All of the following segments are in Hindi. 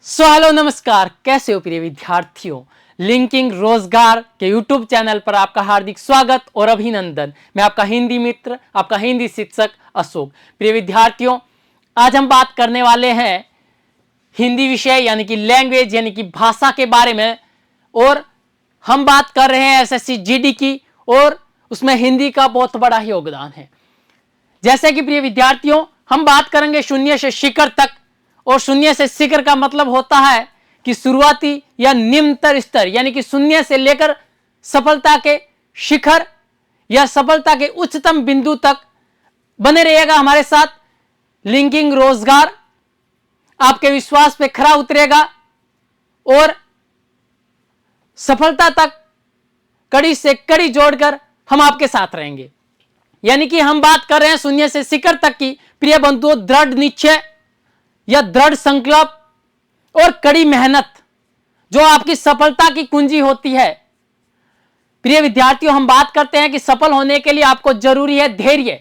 हेलो नमस्कार, कैसे हो प्रिय विद्यार्थियों। लिंकिंग रोजगार के यूट्यूब चैनल पर आपका हार्दिक स्वागत और अभिनंदन। मैं आपका हिंदी मित्र, आपका हिंदी शिक्षक अशोक। प्रिय विद्यार्थियों, आज हम बात करने वाले हैं हिंदी विषय यानी कि लैंग्वेज यानी कि भाषा के बारे में। और हम बात कर रहे हैं एसएससी जीडी की, और उसमें हिंदी का बहुत बड़ा योगदान है। जैसे कि प्रिय विद्यार्थियों, हम बात करेंगे शून्य से शिखर तक। और शून्य से शिखर का मतलब होता है कि शुरुआती या निम्नतर स्तर, यानी कि शून्य से लेकर सफलता के शिखर या सफलता के उच्चतम बिंदु तक बने रहिएगा हमारे साथ। लिंकिंग रोजगार आपके विश्वास पे खरा उतरेगा और सफलता तक कड़ी से कड़ी जोड़कर हम आपके साथ रहेंगे। यानी कि हम बात कर रहे हैं शून्य से शिखर तक की। प्रिय बंधुओं, दृढ़ निश्चय या दृढ़ संकल्प और कड़ी मेहनत जो आपकी सफलता की कुंजी होती है। प्रिय विद्यार्थियों, हम बात करते हैं कि सफल होने के लिए आपको जरूरी है धैर्य।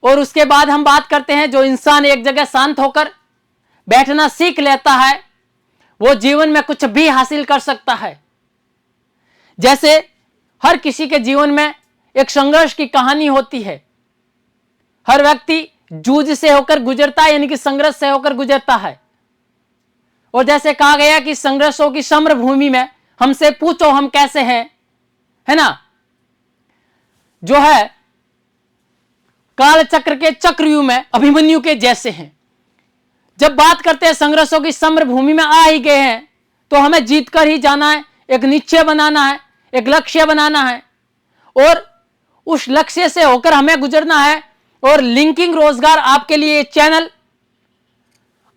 और उसके बाद हम बात करते हैं जो इंसान एक जगह शांत होकर बैठना सीख लेता है वो जीवन में कुछ भी हासिल कर सकता है। जैसे हर किसी के जीवन में एक संघर्ष की कहानी होती है। हर व्यक्ति जूझ से होकर गुजरता है, यानी कि संघर्ष से होकर गुजरता है। और जैसे कहा गया कि संघर्षों की सम्र भूमि में हमसे पूछो हम कैसे हैं, है ना। जो है काल चक्र के चक्रव्यूह में अभिमन्यु के जैसे हैं। जब बात करते हैं संघर्षों की सम्र भूमि में आ ही गए हैं तो हमें जीत कर ही जाना है। एक निश्चय बनाना है, एक लक्ष्य बनाना है और उस लक्ष्य से होकर हमें गुजरना है। और लिंकिंग रोजगार आपके लिए चैनल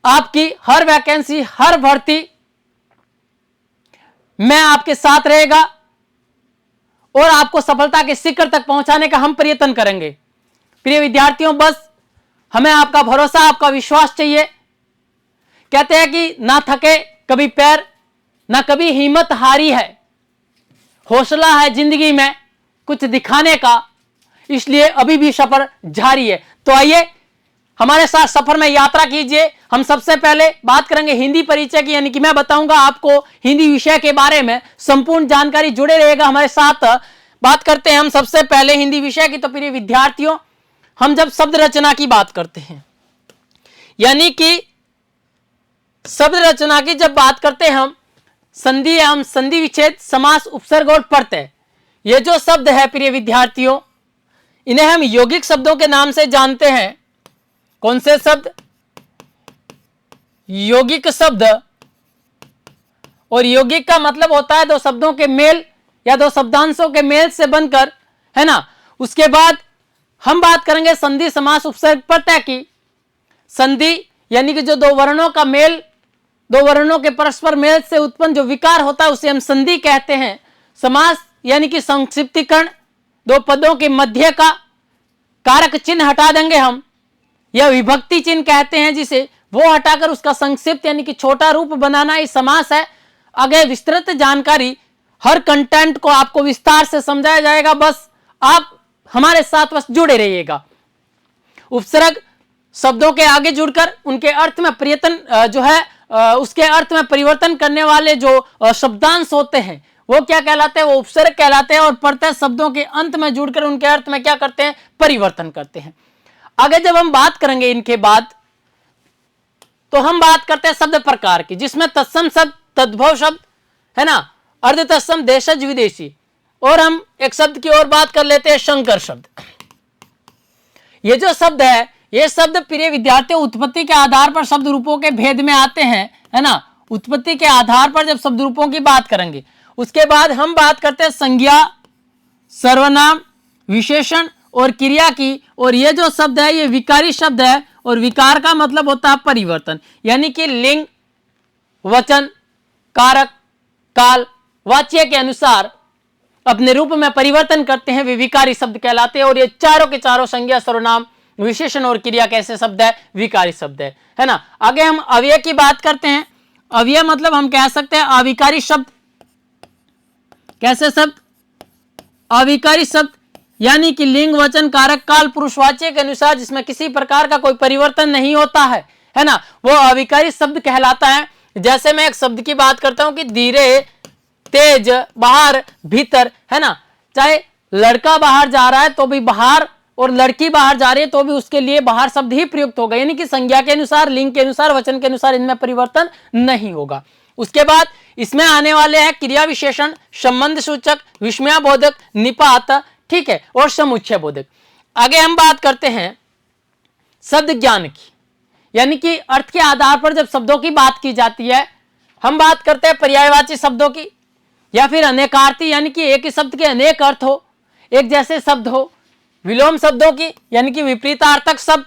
आपकी हर वैकेंसी, हर भर्ती में आपके साथ रहेगा और आपको सफलता के शिखर तक पहुंचाने का हम प्रयत्न करेंगे। प्रिय विद्यार्थियों, बस हमें आपका भरोसा, आपका विश्वास चाहिए। कहते हैं कि ना थके कभी पैर, ना कभी हिम्मत हारी है। हौसला है जिंदगी में कुछ दिखाने का, इसलिए अभी भी सफर जारी है। तो आइए हमारे साथ सफर में यात्रा कीजिए। हम सबसे पहले बात करेंगे हिंदी परिचय की, यानी कि मैं बताऊंगा आपको हिंदी विषय के बारे में संपूर्ण जानकारी। जुड़े रहेगा हमारे साथ। बात करते हैं हम सबसे पहले हिंदी विषय की। तो प्रिय विद्यार्थियों, हम जब शब्द रचना की बात करते हैं, यानी कि शब्द रचना की जब बात करते हैं हम संधि एवं संधि विच्छेद, समास, उपसर्ग और प्रत्यय, ये जो शब्द है प्रिय विद्यार्थियों, इन्हें हम यौगिक शब्दों के नाम से जानते हैं। कौन से शब्द? यौगिक शब्द। और यौगिक का मतलब होता है दो शब्दों के मेल या दो शब्दांशों के मेल से बनकर, है ना। उसके बाद हम बात करेंगे संधि, समास, उपसर्ग, प्रत्यय की। संधि यानी कि जो दो वर्णों का मेल, दो वर्णों के परस्पर मेल से उत्पन्न जो विकार होता है उसे हम संधि कहते हैं। समास यानी कि संक्षिप्तीकरण, दो पदों के मध्य का कारक चिन्ह हटा देंगे हम, यह विभक्ति चिन्ह कहते हैं जिसे, वो हटाकर उसका संक्षिप्त यानी कि छोटा रूप बनाना ही समास है। आगे विस्तृत जानकारी, हर कंटेंट को आपको विस्तार से समझाया जाएगा। बस आप हमारे साथ बस जुड़े रहिएगा। उपसर्ग शब्दों के आगे जुड़कर उनके अर्थ में प्रयत्न जो है उसके अर्थ में परिवर्तन करने वाले जो शब्दांश होते हैं वो क्या कहलाते हैं? वो उपसर्ग कहलाते हैं। और प्रत्यय शब्दों के अंत में जुड़कर उनके अर्थ में क्या करते हैं? परिवर्तन करते हैं। आगे जब हम बात करेंगे इनके बाद, तो हम बात करते हैं शब्द प्रकार की, जिसमें तत्सम शब्द, तद्भव शब्द, है ना, अर्ध तत्सम, देशज, विदेशी। और हम एक शब्द की और बात कर लेते हैं, संकर शब्द। ये जो शब्द है, ये शब्द प्रिय विद्यार्थियों उत्पत्ति के आधार पर शब्द रूपों के भेद में आते हैं, है ना। उत्पत्ति के आधार पर जब शब्द रूपों की बात करेंगे, उसके बाद हम बात करते हैं संज्ञा, सर्वनाम, विशेषण और क्रिया की। और ये जो शब्द है ये विकारी शब्द है। और विकार का मतलब होता है परिवर्तन, यानी कि लिंग, वचन, कारक, काल, वाच्य के अनुसार अपने रूप में परिवर्तन करते हैं, वे विकारी शब्द कहलाते हैं। और ये चारों के चारों संज्ञा, सर्वनाम, विशेषण और क्रिया कैसे शब्द है? विकारी शब्द है ना। आगे हम अव्यय की बात करते हैं। अव्यय मतलब हम कह सकते हैं अविकारी शब्द। कैसे शब्द? अविकारी शब्द, यानी कि लिंग, वचन, कारक, काल, पुरुषवाच्य के अनुसार जिसमें किसी प्रकार का कोई परिवर्तन नहीं होता है, है ना, वो अविकारी शब्द कहलाता है। जैसे मैं एक शब्द की बात करता हूं कि धीरे, तेज, बाहर, भीतर, है ना, चाहे लड़का बाहर जा रहा है तो भी बाहर, और लड़की बाहर जा रही है तो भी उसके लिए बाहर शब्द ही प्रयुक्त होगा, यानी कि संज्ञा के अनुसार, लिंग के अनुसार, वचन के अनुसार इनमें परिवर्तन नहीं होगा। उसके बाद इसमें आने वाले हैं क्रिया विशेषण, संबंध सूचक, विस्मयाबोधक, निपात, ठीक है, और समुच्चय बोधक। आगे हम बात करते हैं शब्द ज्ञान की, यानी कि अर्थ के आधार पर जब शब्दों की बात की जाती है, हम बात करते हैं पर्यायवाची शब्दों की, या फिर अनेकार्थी, यानी कि एक ही शब्द के अनेक अर्थ हो, एक जैसे शब्द हो, विलोम शब्दों की, यानी कि विपरीतार्थक शब्द।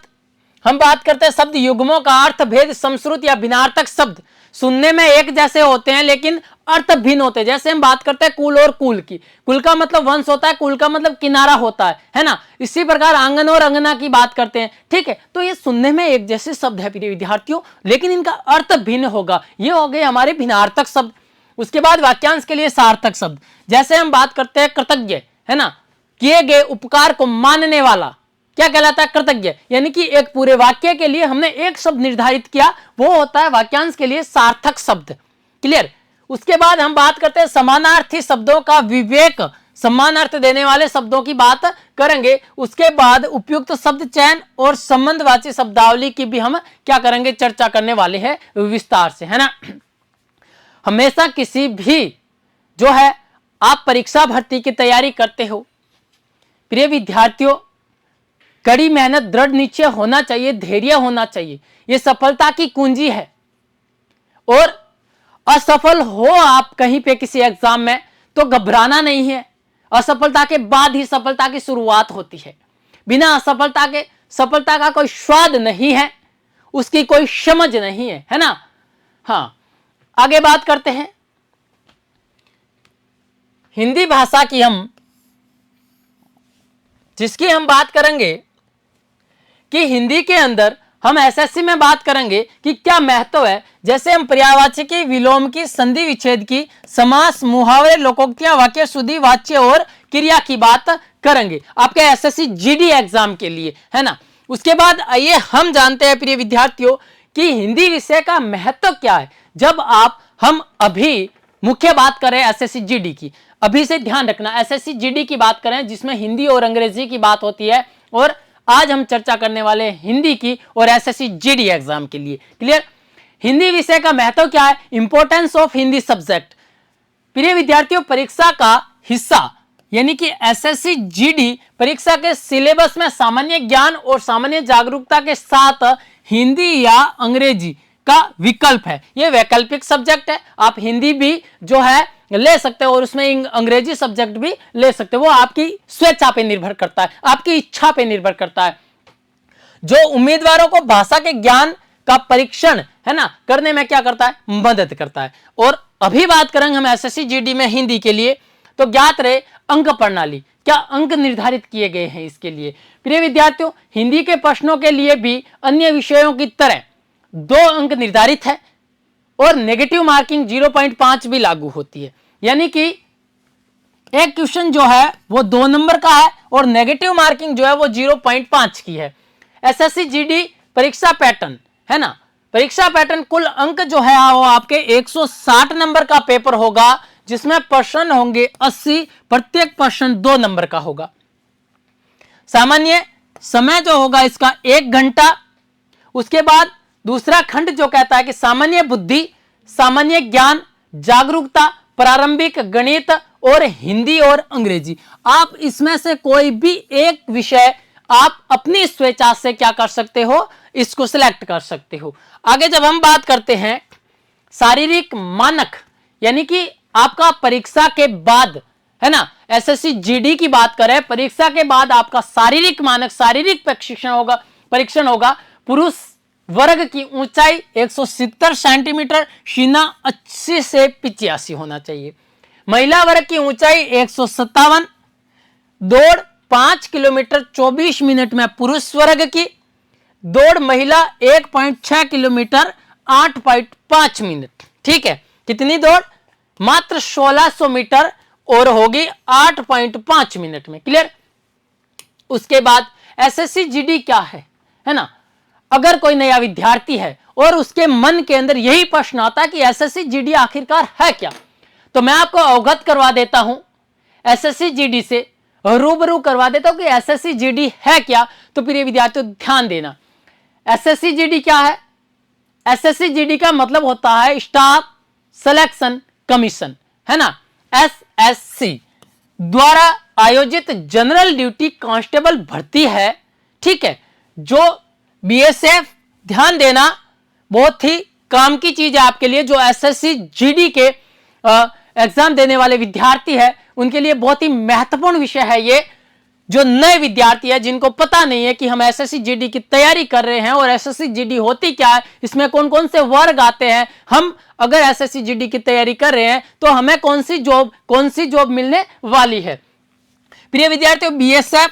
हम बात करते हैं शब्द युग्मों का, अर्थ भेद, समश्रुत या भिन्नार्थक शब्द, सुनने में एक जैसे होते हैं लेकिन अर्थ भिन्न होते हैं। जैसे हम बात करते हैं कुल और कुल की, कुल का मतलब वंश होता है, कुल का मतलब किनारा होता है ना। इसी प्रकार आंगन और अंगना की बात करते हैं, ठीक है। तो ये सुनने में एक जैसे शब्द है प्रिय विद्यार्थियों, लेकिन इनका अर्थ भिन्न होगा। ये हो गए हमारे भिन्नार्थक शब्द। उसके बाद वाक्यांश के लिए सार्थक शब्द, जैसे हम बात करते हैं कृतज्ञ, है ना, किए गए उपकार को मानने वाला, क्या कहलाता है, कृतज्ञ। यानी कि एक पूरे वाक्य के लिए हमने एक शब्द निर्धारित किया, वो होता है वाक्यांश के लिए सार्थक शब्द। क्लियर। उसके बाद हम बात करते हैं समानार्थी शब्दों का विवेक, समान अर्थ देने वाले शब्दों की बात करेंगे। उसके बाद उपयुक्त शब्द चयन और संबंधवाची शब्दावली की भी हम क्या करेंगे, चर्चा करने वाले हैं विस्तार से, है ना। हमेशा किसी भी जो है आप परीक्षा भर्ती की तैयारी करते हो प्रिय विद्यार्थियों, कड़ी मेहनत, दृढ़ निश्चय होना चाहिए, धैर्य होना चाहिए, यह सफलता की कुंजी है। और असफल हो आप कहीं पे किसी एग्जाम में तो घबराना नहीं है, असफलता के बाद ही सफलता की शुरुआत होती है। बिना असफलता के सफलता का कोई स्वाद नहीं है, उसकी कोई समझ नहीं है ना। हाँ, आगे बात करते हैं हिंदी भाषा की, जिसकी हम बात करेंगे कि हिंदी के अंदर हम एसएससी में बात करेंगे कि क्या महत्व है। जैसे हम पर्यायवाची की, विलोम की, संधि विच्छेद की, समास, मुहावरे, लोकोक्तियां, वाक्य शुद्धि, वाच्य और क्रिया की बात करेंगे आपके एसएससी जीडी एग्जाम के लिए, है ना। उसके बाद आइए हम जानते हैं प्रिय विद्यार्थियों कि हिंदी विषय का महत्व क्या है। जब हम अभी मुख्य बात करें एसएससी जीडी की, अभी से ध्यान रखना, एसएससी जीडी की बात करें जिसमें हिंदी और अंग्रेजी की बात होती है, और आज हम चर्चा करने वाले हैं हिंदी की और एसएससी जीडी एग्जाम के लिए। क्लियर। हिंदी विषय का महत्व क्या है, इंपॉर्टेंस ऑफ हिंदी सब्जेक्ट। प्रिय विद्यार्थियों, परीक्षा का हिस्सा यानी कि एसएससी जीडी परीक्षा के सिलेबस में सामान्य ज्ञान और सामान्य जागरूकता के साथ हिंदी या अंग्रेजी का विकल्प है। यह वैकल्पिक सब्जेक्ट है, आप हिंदी भी जो है ले सकते हो और उसमें अंग्रेजी सब्जेक्ट भी ले सकते हो, वो आपकी स्वेच्छा पे निर्भर करता है, आपकी इच्छा पे निर्भर करता है। जो उम्मीदवारों को भाषा के ज्ञान का परीक्षण, है ना, करने में क्या करता है, मदद करता है। और अभी बात करेंगे हम एसएससी जीडी में हिंदी के लिए, तो ज्ञात रहे अंक प्रणाली, क्या अंक निर्धारित किए गए हैं इसके लिए। प्रिय विद्यार्थियों, हिंदी के प्रश्नों के लिए भी अन्य विषयों की तरह 2 अंक निर्धारित है और नेगेटिव मार्किंग 0.5 भी लागू होती है। यानी कि एक क्वेश्चन जो है वो 2 नंबर का है और नेगेटिव मार्किंग जो है वो 0.5 की है। एसएससी जीडी परीक्षा पैटर्न, है ना, परीक्षा पैटर्न, कुल अंक जो है वो आपके 160 नंबर का पेपर होगा, जिसमें प्रश्न होंगे 80, प्रत्येक प्रश्न 2 नंबर का होगा। सामान्य समय जो होगा इसका 1 घंटा। उसके बाद दूसरा खंड जो कहता है कि सामान्य बुद्धि, सामान्य ज्ञान, जागरूकता, प्रारंभिक गणित और हिंदी और अंग्रेजी। आप इसमें से कोई भी एक विषय आप अपनी स्वेच्छा से क्या कर सकते हो, इसको सिलेक्ट कर सकते हो। आगे जब हम बात करते हैं शारीरिक मानक, यानी कि आपका परीक्षा के बाद, है ना, एसएससी जीडी की बात करें, परीक्षा के बाद आपका शारीरिक मानक, शारीरिक परीक्षण होगा। पुरुष वर्ग की ऊंचाई 170 सेंटीमीटर, सीना 80 से 85 होना चाहिए। महिला वर्ग की ऊंचाई 157, दौड़ 5 किलोमीटर 24 मिनट में पुरुष वर्ग की, दौड़ महिला 1.6 किलोमीटर 8.5 मिनट। ठीक है, कितनी दौड़, मात्र 1600 मीटर और होगी 8.5 मिनट में। क्लियर। उसके बाद एसएससी जीडी क्या है ना, अगर कोई नया विद्यार्थी है और उसके मन के अंदर यही प्रश्न आता है कि एसएससी जीडी आखिरकार है क्या, तो मैं आपको अवगत करवा देता हूं, एसएससी जीडी से रूबरू करवा देता हूं कि एसएससी जीडी है क्या। तो प्रिय विद्यार्थियों ध्यान देना, एसएससी जीडी क्या है? एसएससी जीडी का मतलब होता है स्टाफ सिलेक्शन कमीशन, है ना, एसएससी द्वारा आयोजित जनरल ड्यूटी कांस्टेबल भर्ती है, ठीक है, जो बीएसएफ, ध्यान देना बहुत ही काम की चीज है आपके लिए, जो एसएससी जीडी के एग्जाम देने वाले विद्यार्थी है उनके लिए बहुत ही महत्वपूर्ण विषय है ये। जो नए विद्यार्थी है जिनको पता नहीं है कि हम एसएससी जीडी की तैयारी कर रहे हैं और एसएससी जीडी होती क्या है, इसमें कौन कौन से वर्ग आते हैं, हम अगर एसएससी जीडी की तैयारी कर रहे हैं तो हमें कौन सी जॉब मिलने वाली है। प्रिय विद्यार्थियों, BSF,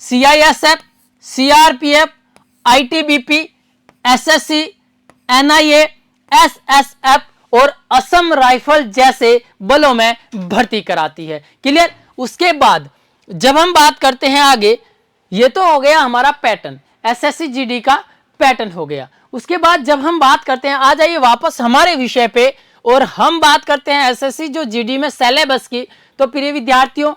CISF, CRPF, ITBP, SSC, NIA, SSF और असम राइफल जैसे बलों में भर्ती कराती है। क्लियर? उसके बाद जब हम बात करते हैं आगे, ये तो हो गया हमारा पैटर्न, एसएससी जीडी का पैटर्न हो गया। उसके बाद जब हम बात करते हैं, आ जाइए वापस हमारे विषय पे और हम बात करते हैं एसएससी जो जीडी में सिलेबस की। तो प्रिय विद्यार्थियों,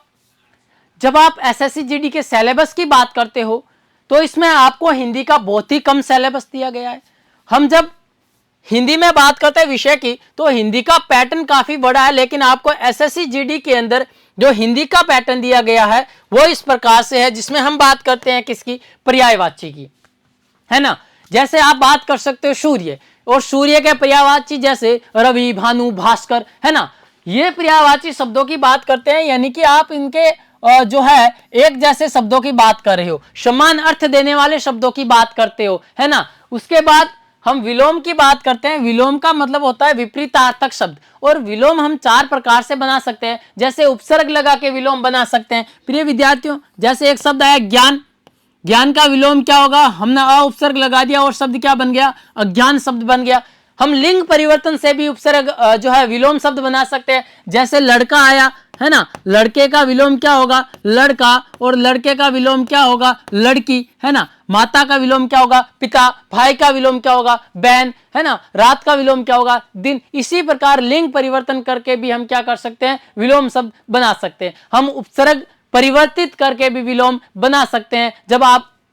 जब आप एसएससी जीडी के सिलेबस की बात करते हो तो इसमें आपको हिंदी का बहुत ही कम सिलेबस दिया गया है। हम जब हिंदी में बात करते हैं विषय की तो हिंदी का पैटर्न काफी बड़ा है, लेकिन आपको एसएससी जीडी के अंदर जो हिंदी का पैटर्न दिया गया है वो इस प्रकार से है, जिसमें हम बात करते हैं किसकी? पर्यायवाची की, है ना। जैसे आप बात कर सकते हो सूर्य, और सूर्य के पर्यायवाची जैसे रवि, भानु, भास्कर, है ना, ये पर्यायवाची शब्दों की बात करते हैं, यानी कि आप इनके जो है एक जैसे शब्दों की बात कर रहे हो, समान अर्थ देने वाले शब्दों की बात करते हो, है ना। उसके बाद हम विलोम की बात करते हैं। विलोम का मतलब होता है विपरीतार्थक शब्द, और विलोम हम 4 प्रकार से बना सकते हैं। जैसे उपसर्ग लगा के विलोम बना सकते हैं। प्रिय विद्यार्थियों, जैसे एक शब्द आया ज्ञान, ज्ञान का विलोम क्या होगा? हमने अ उपसर्ग लगा दिया और शब्द क्या बन गया? अज्ञान शब्द बन गया। हम लिंग परिवर्तन से भी उपसर्ग जो है विलोम शब्द बना सकते हैं। जैसे लड़का आया, है ना, लड़के का विलोम क्या होगा? लड़का, और लड़के का विलोम क्या होगा? लड़की, है ना। माता का विलोम क्या होगा? पिता। भाई का विलोम क्या होगा? बहन, है ना। रात का विलोम क्या होगा? दिन। इसी प्रकार लिंग परिवर्तन करके भी हम क्या कर सकते हैं? विलोम शब्द बना सकते हैं। हम उपसर्ग परिवर्तित करके भी विलोम बना सकते हैं। जब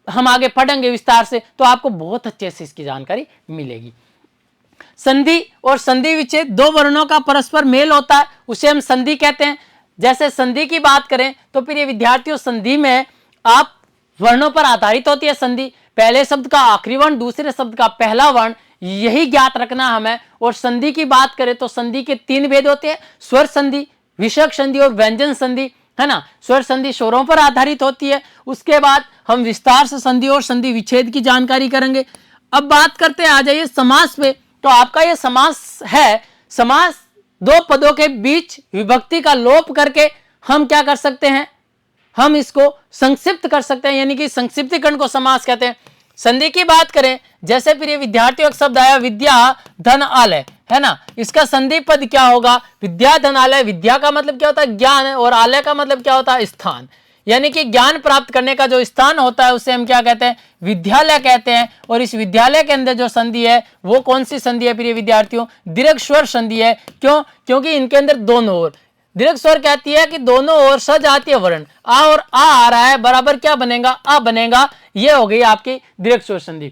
हम आगे पढ़ेंगे विस्तार से तो आपको बहुत अच्छे से इसकी जानकारी मिलेगी। संधि और संधि विच्छेद, 2 वर्णों का परस्पर मेल होता है, उसे हम संधि कहते हैं। जैसे संधि की बात करें तो प्रिय विद्यार्थियों, संधि में आप वर्णों पर आधारित होती है संधि। पहले शब्द का आखिरी वर्ण, दूसरे शब्द का पहला वर्ण, यही ज्ञात रखना हमें। और संधि की बात करें तो संधि के 3 भेद होते हैं, स्वर संधि, विसर्ग संधि और व्यंजन संधि, है ना। स्वर संधि स्वरों पर आधारित होती है। उसके बाद हम विस्तार से संधि और संधि विच्छेद की जानकारी करेंगे। अब बात करते हैं, आ जाइए समास पे। तो आपका ये समास है, समास 2 पदों के बीच विभक्ति का लोप करके हम क्या कर सकते हैं? हम इसको संक्षिप्त कर सकते हैं, यानी कि संक्षिप्तीकरण को समास कहते हैं। संधि की बात करें, जैसे प्रिय विद्यार्थियों एक शब्द आया विद्या धन आलय, है ना, इसका संधि पद क्या होगा? विद्या धन आलय। विद्या का मतलब क्या होता है? ज्ञान, और आलय का मतलब क्या होता है? स्थान। यानी कि ज्ञान प्राप्त करने का जो स्थान होता है उसे हम क्या कहते हैं? विद्यालय कहते हैं। और इस विद्यालय के अंदर जो संधि है वो कौन सी संधि है प्रिय विद्यार्थियों? दीर्घ स्वर संधि है। क्यों? क्योंकि इनके अंदर दोनों ओर दीर्घ स्वर कहती है कि दोनों ओर सजातीय वर्ण आ और आ रहा है, बराबर क्या बनेगा? आ बनेगा। ये हो गई आपकी दीर्घ स्वर संधि।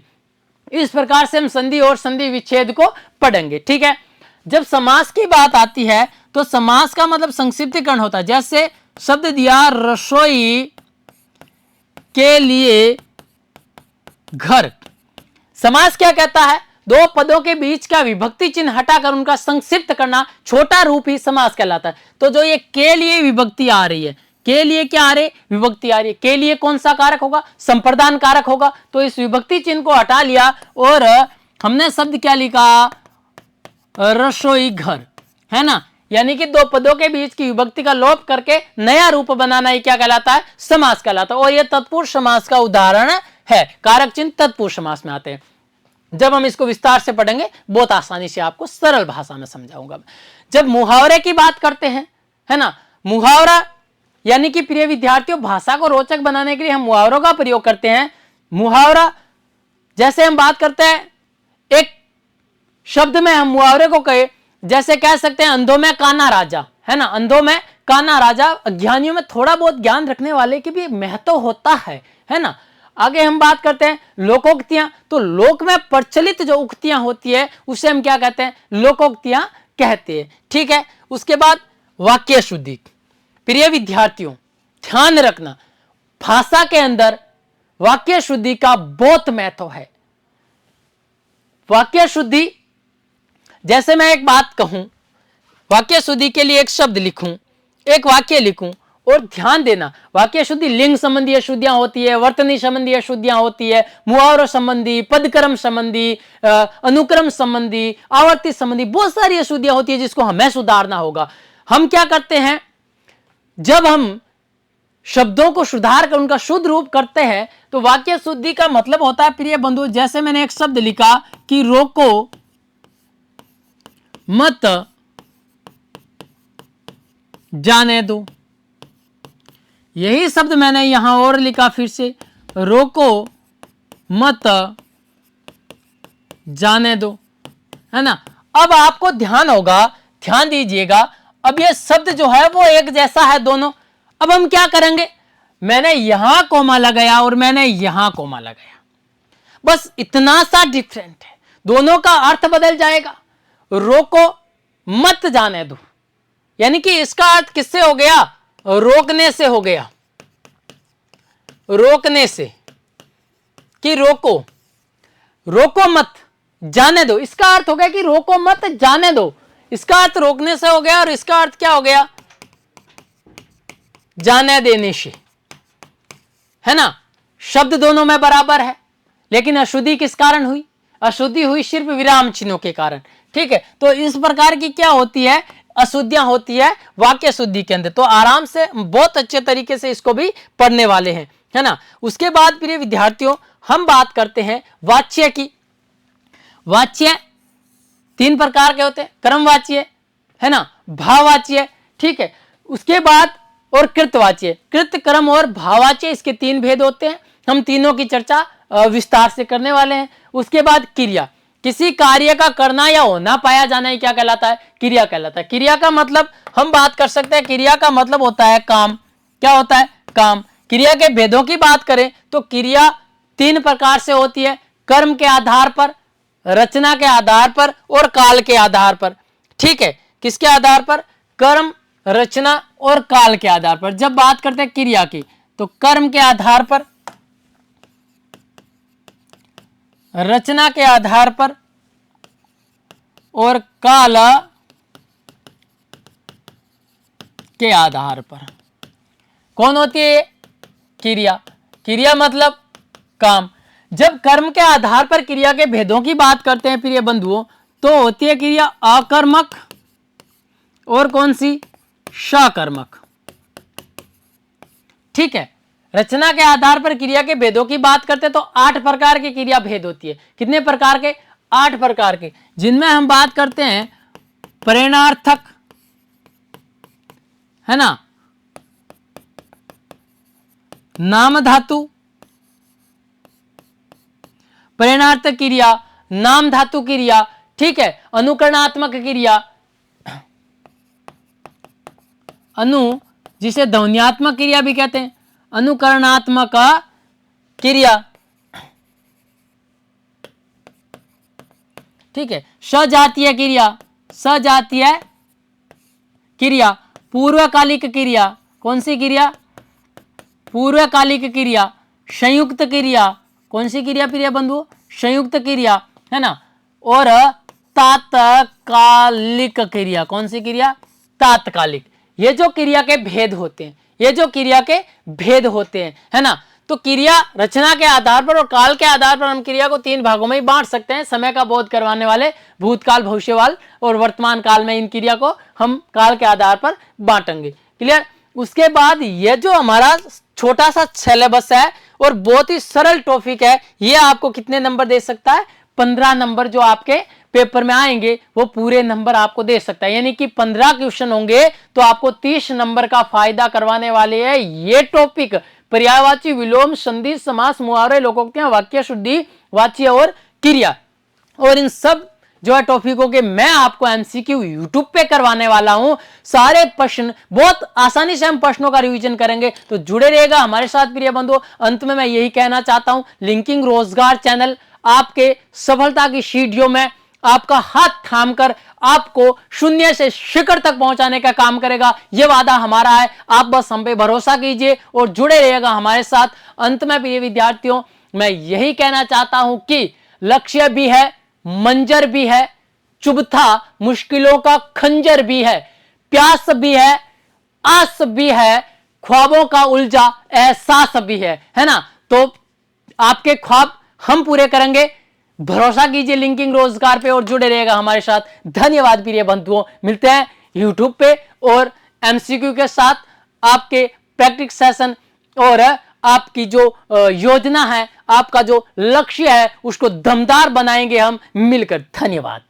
इस प्रकार से हम संधि और संधि विच्छेद को पढ़ेंगे, ठीक है। जब समास की बात आती है तो समास का मतलब संक्षिप्तीकरण होता है। जैसे शब्द दिया रसोई के लिए घर, समास क्या कहता है? 2 पदों के बीच का विभक्ति चिन्ह हटाकर उनका संक्षिप्त करना, छोटा रूप ही समास कहलाता है। तो जो ये के लिए विभक्ति आ रही है, के लिए क्या आ रही? विभक्ति आ रही है। के लिए कौन सा कारक होगा? संप्रदान कारक होगा। तो इस विभक्ति चिन्ह को हटा लिया और हमने शब्द क्या लिखा? रसोई घर, है ना। यानी कि 2 पदों के बीच की विभक्ति का लोप करके नया रूप बनाना ही क्या कहलाता है? समास कहलाता है। और यह तत्पुरुष समास का उदाहरण है। कारक चिन्ह तत्पुरुष समास में आते हैं। जब हम इसको विस्तार से पढ़ेंगे बहुत आसानी से आपको सरल भाषा में समझाऊंगा। जब मुहावरे की बात करते हैं, है ना, मुहावरा यानी कि प्रिय विद्यार्थियों भाषा को रोचक बनाने के लिए हम मुहावरों का प्रयोग करते हैं। मुहावरा जैसे हम बात करते हैं एक शब्द में हम मुहावरे को कहे, जैसे कह सकते हैं अंधों में काना राजा, है ना, अंधों में काना राजा। अज्ञानियों में थोड़ा बहुत ज्ञान रखने वाले की भी महत्व होता है ना। आगे हम बात करते हैं लोकोक्तियां, तो लोक में प्रचलित जो उक्तियां होती है उसे हम क्या कहते हैं, लोकोक्तियां कहते हैं। ठीक है, उसके बाद वाक्य शुद्धि। प्रिय विद्यार्थियों ध्यान रखना, भाषा के अंदर वाक्य शुद्धि का बहुत महत्व है। वाक्य शुद्धि, जैसे मैं एक बात कहूं, वाक्य शुद्धि के लिए एक शब्द लिखूं, एक वाक्य लिखूं, और ध्यान देना वाक्य शुद्धि लिंग संबंधी अशुद्धियां होती है, वर्तनी संबंधी अशुद्धियां होती है, मुहावरों संबंधी, पदक्रम संबंधी, अनुक्रम संबंधी, आवर्ती संबंधी, बहुत सारी अशुद्धियां होती है जिसको हमें सुधारना होगा। हम क्या करते हैं, जब हम शब्दों को सुधार कर उनका शुद्ध रूप करते हैं तो वाक्य शुद्धि का मतलब होता है, प्रिय बंधु, जैसे मैंने एक शब्द लिखा कि रोको मत जाने दो, यही शब्द मैंने यहां और लिखा, फिर से रोको मत जाने दो, है ना। अब आपको ध्यान होगा, ध्यान दीजिएगा, अब ये शब्द जो है वो एक जैसा है दोनों। अब हम क्या करेंगे, मैंने यहां कोमा लगाया और मैंने यहां कोमा लगाया, बस इतना सा डिफरेंट है, दोनों का अर्थ बदल जाएगा। रोको मत जाने दो, यानी कि इसका अर्थ किससे हो गया, रोकने से हो गया, रोकने से, कि रोको, रोको मत जाने दो, इसका अर्थ हो गया कि रोको मत जाने दो, इसका अर्थ रोकने से हो गया, और इसका अर्थ क्या हो गया, जाने देने से, है ना। शब्द दोनों में बराबर है, लेकिन अशुद्धि किस कारण हुई, अशुद्धि हुई सिर्फ विराम चिन्हों के कारण। ठीक है, तो इस प्रकार की क्या होती है, अशुद्धियां होती है वाक्य शुद्धि के अंदर। तो आराम से बहुत अच्छे तरीके से इसको भी पढ़ने वाले हैं, है ना। उसके बाद प्रिय विद्यार्थियों हम बात करते हैं वाच्य की। वाच्य तीन प्रकार के होते हैं, क्रमवाच्य, है ना, भाववाच्य, ठीक है, उसके बाद और कृतवाच्य, कृत, क्रम और भाववाच्य, इसके तीन भेद होते हैं। हम तीनों की चर्चा विस्तार से करने वाले हैं। उसके बाद क्रिया, किसी कार्य का करना या होना पाया जाना ही क्या कहलाता है, क्रिया कहलाता है। क्रिया का मतलब हम बात कर सकते हैं, क्रिया का मतलब होता है काम। क्या होता है, काम। क्रिया के भेदों की बात करें तो क्रिया तीन प्रकार से होती है, कर्म के आधार पर, रचना के आधार पर और काल के आधार पर। ठीक है, किसके आधार पर, कर्म, रचना और काल के आधार पर। जब बात करते हैं क्रिया की तो कर्म के आधार पर, रचना के आधार पर और काल के आधार पर कौन होती है, क्रिया। क्रिया मतलब काम। जब कर्म के आधार पर क्रिया के भेदों की बात करते हैं प्रिय बंधुओं, तो होती है क्रिया अकर्मक और कौन सी, सकर्मक। ठीक है, रचना के आधार पर क्रिया के भेदों की बात करते हैं तो 8 प्रकार की क्रिया भेद होती है। कितने प्रकार के, 8 प्रकार के, जिनमें हम बात करते हैं प्रेरणार्थक, है ना, नाम धातु, प्रेरणार्थक क्रिया, नाम धातु क्रिया, ठीक है, अनुकरणात्मक क्रिया, अनु जिसे ध्वन्यात्मक क्रिया भी कहते हैं, अनुकरणात्मक क्रिया। ठीक है, सजातीय क्रिया, सजातीय क्रिया, पूर्वकालिक क्रिया, कौन सी क्रिया, पूर्वकालिक क्रिया, संयुक्त क्रिया, कौन सी क्रिया प्रिय बंधु, संयुक्त क्रिया, है ना, और तात्कालिक क्रिया, कौन सी क्रिया, तात्कालिक। ये जो क्रिया के भेद होते हैं, ये जो क्रिया के भेद होते हैं, है ना। तो क्रिया रचना के आधार पर और काल के आधार पर हम क्रिया को 3 भागों में ही बांट सकते हैं। समय का बोध करवाने वाले भूतकाल, भविष्यकाल और वर्तमान काल में इन क्रिया को हम काल के आधार पर बांटेंगे। क्लियर। उसके बाद ये जो हमारा छोटा सा सिलेबस है और बहुत ही सरल टॉपिक है, ये आपको कितने नंबर दे सकता है, 15 नंबर जो आपके पेपर में आएंगे वो पूरे नंबर आपको दे सकता है। यानी कि 15 क्वेश्चन होंगे तो आपको 30 नंबर का फायदा करवाने वाले हैं ये टॉपिक। पर्यायवाची, विलोम, संधि, समास, मुहावरे, लोकोक्तियां, वाक्य शुद्धि, वाच्य और क्रिया। और इन सब जो है टॉपिकों के मैं आपको एमसीक्यू यूट्यूब पे करवाने वाला हूं। सारे प्रश्न बहुत आसानी से हम प्रश्नों का रिवीजन करेंगे, तो जुड़े रहेगा हमारे साथ प्रिय बंधुओं। अंत में मैं यही कहना चाहता हूं, लिंकिंग रोजगार चैनल आपके सफलता की सीढ़ियों में आपका हाथ थामकर आपको शून्य से शिखर तक पहुंचाने का काम करेगा। यह वादा हमारा है। आप बस हम पे भरोसा कीजिए और जुड़े रहिएगा हमारे साथ। अंत में प्रिय विद्यार्थियों, मैं यही कहना चाहता हूं कि लक्ष्य भी है, मंजर भी है, चुभता मुश्किलों का खंजर भी है, प्यास भी है, आस भी है, ख्वाबों का उलझा एहसास भी है ना। तो आपके ख्वाब हम पूरे करेंगे। भरोसा कीजिए लिंकिंग रोजगार पे और जुड़े रहेगा हमारे साथ। धन्यवाद प्रिय बंधुओं। मिलते हैं यूट्यूब पे और एमसीक्यू के साथ आपके प्रैक्टिस सेशन और आपकी जो योजना है, आपका जो लक्ष्य है, उसको दमदार बनाएंगे हम मिलकर। धन्यवाद।